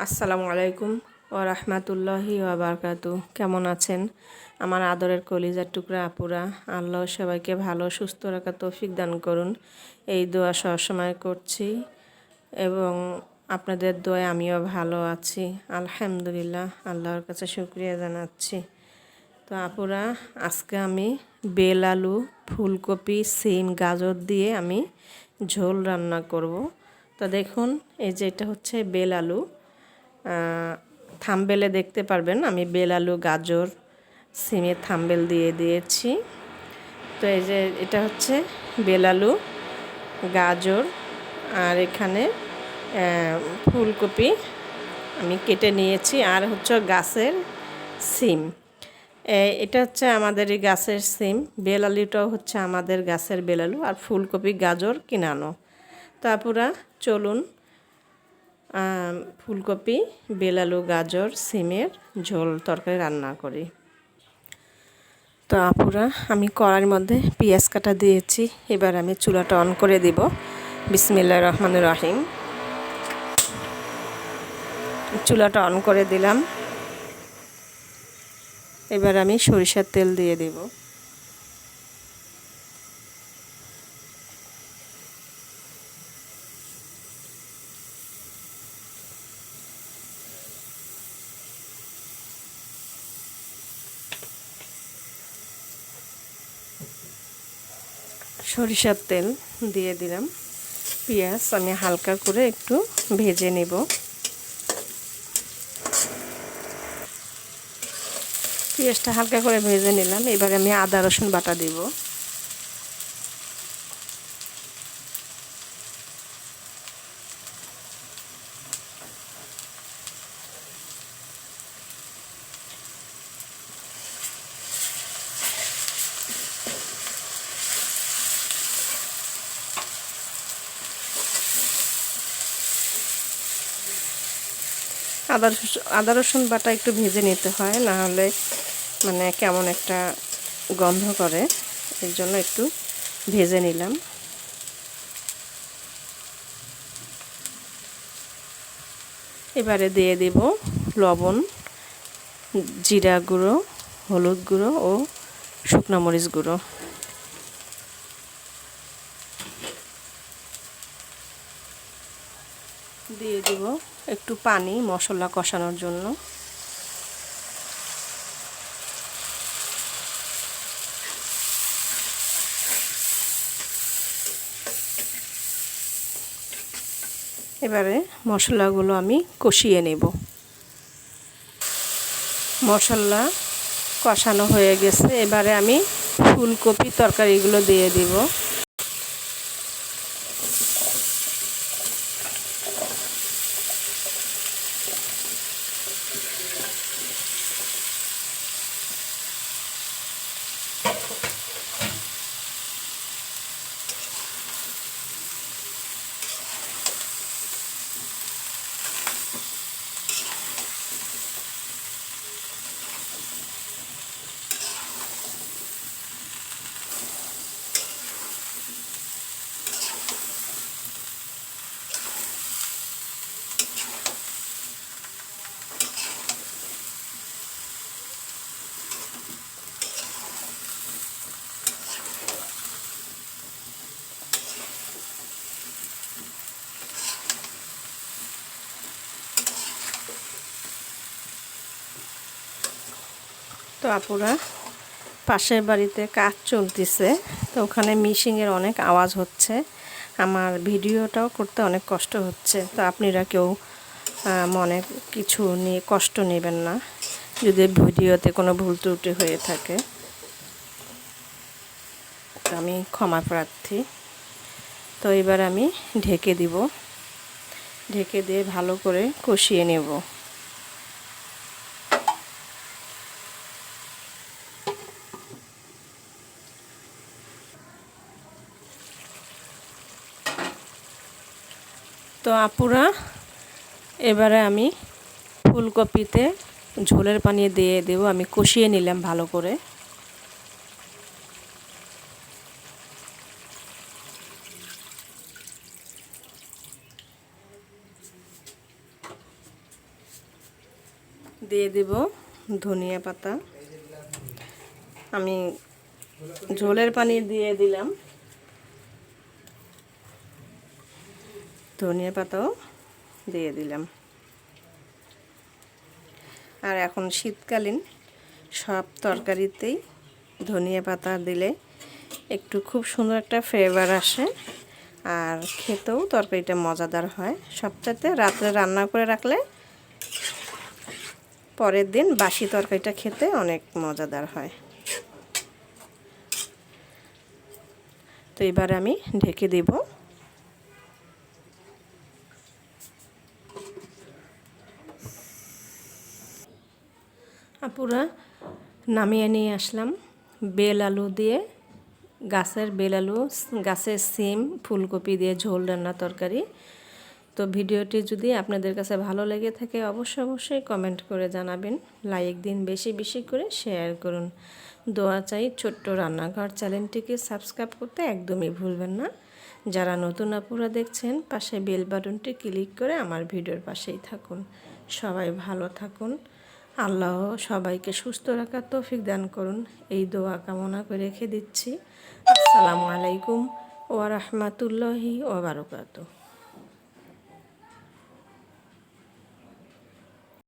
আসসালামু আলাইকুম ওয়া রাহমাতুল্লাহি ওয়া বারাকাতুহু। কেমন আছেন আমার আদরের কলিজার টুকরা আপুরা? আল্লাহ সবাইকে ভালো সুস্থ রাখার তৌফিক দান করুন, এই দোয়া সবসময় করছি এবং আপনাদের দোয়ায় আমিও ভালো আছি আলহামদুলিল্লাহ। আল্লাহর কাছে শুকরিয়া জানাচ্ছি। তো আপুরা, আজকে আমি বেল আলু, ফুলকপি, সিম, গাজর দিয়ে আমি ঝোল রান্না করব। তো দেখুন, এই যে এটা হচ্ছে বেল আলু। থাম্বেলে দেখতে পারবেন আমি বেল আলু, গাজর, সিমের থাম্বেল দিয়ে দিয়েছি। তো এই যে এটা হচ্ছে বেল আলু, গাজর আর এখানে ফুলকপি আমি কেটে নিয়েছি, আর হচ্ছে গাছের সিম। এটা হচ্ছে আমাদের এই গাছের সিম। বেল আলুটাও হচ্ছে আমাদের গাছের বেল আলু, আর ফুলকপি, গাজর কিনানো। তো আপুরা চলুন ফুলকপি, বেল আলু, গাজর, সিমের ঝোল তরকারি রান্না করি। তো আপুরা, আমি কড়াইয়ের মধ্যে পেঁয়াজ কাটা দিয়েছি। এবার আমি চুলাটা অন করে দিব। বিসমিল্লাহির রহমানির রহিম। চুলাটা অন করে দিলাম। এবার আমি সরিষার তেল দিয়ে দেব। সরিষার তেল দিয়ে দিলাম। পেঁয়াজ আমি হালকা করে একটু ভেজে নেব। পেঁয়াজটা হালকা করে ভেজে নিলাম। এবার আমি আদা রসুন বাটা দিব। আদা রসুন বাটা একটু ভেজে নিতে হয়, না হলে মানে কেমন একটা গন্ধ করে, এর জন্য একটু ভেজে নিলাম। এবারে দিয়ে দেব লবণ, জিরা গুঁড়ো, হলুদ গুঁড়ো ও শুকনো মরিচ গুঁড়ো। দিয়ে দেব একটু পানি মশলা কষানোর জন্য। এবারে মশলাগুলো আমি কষিয়ে নেব। মশলা কষানো হয়ে গেছে। এবারে আমি ফুলকপি তরকারিগুলো দিয়ে দিব। তো আপুরা, পাশের বাড়িতে কাজ চলতেছে, তো ওখানে মিশিংয়ের অনেক আওয়াজ হচ্ছে। আমার ভিডিওটাও করতে অনেক কষ্ট হচ্ছে। তো আপনারা কেউ মনে কিছু নিয়ে কষ্ট নেবেন না যদি ভিডিওতে কোনো ভুল ত্রুটি হয়ে থাকে। তো আমি ক্ষমা প্রার্থী। তো এবার আমি ঢেকে দিব। ঢেকে দিয়ে ভালো করে কষিয়ে নেব। তো আপুরা, এবারে আমি ফুলকপিতে ঝোলের পানি দিয়ে দেব। আমি কষিয়ে নিলাম ভালো করে। দিয়ে দিব ধনিয়া পাতা। আমি ঝোলের পানি দিয়ে দিলাম, ধনিয়া পাতাও দিয়ে দিলাম। আর এখন শীতকালীন সব তরকারিতেই ধনিয়া পাতা দিলে একটু খুব সুন্দর একটা ফ্লেভার আসে, আর খেতেও তরকারিটা মজাদার হয়। সবচাইতে রাত্রে রান্না করে রাখলে পরের দিন বাসি তরকারিটা খেতে অনেক মজাদার হয়। তো এবার আমি ঢেকে দেব। আপুরা নামিয়ে নিয়ে আসলাম বেল আলু দিয়ে, গাছের বেল আলু, গাছের সিম, ফুলকপি দিয়ে ঝোল রান্না তরকারি। তো ভিডিওটি যদি আপনাদের কাছে ভালো লেগে থাকে অবশ্যই কমেন্ট করে জানাবেন, লাইক দিন, বেশি বেশি করে শেয়ার করুন। দোয়া চাই ছোট্ট রান্নাঘর চ্যানেলটিকে সাবস্ক্রাইব করতে একদমই ভুলবেন না। যারা নতুন আপুরা দেখছেন পাশে বেল বাটনটি ক্লিক করে আমার ভিডিওর পাশেই থাকুন। সবাই ভালো থাকুন, আল্লাহ সবাইকে সুস্থ রাখার তৌফিক দান করুন, এই দোয়া কামনা করে রেখে দিচ্ছি। আসসালামু আলাইকুম ওয়া রাহমাতুল্লাহি ওয়া বারাকাতুহু।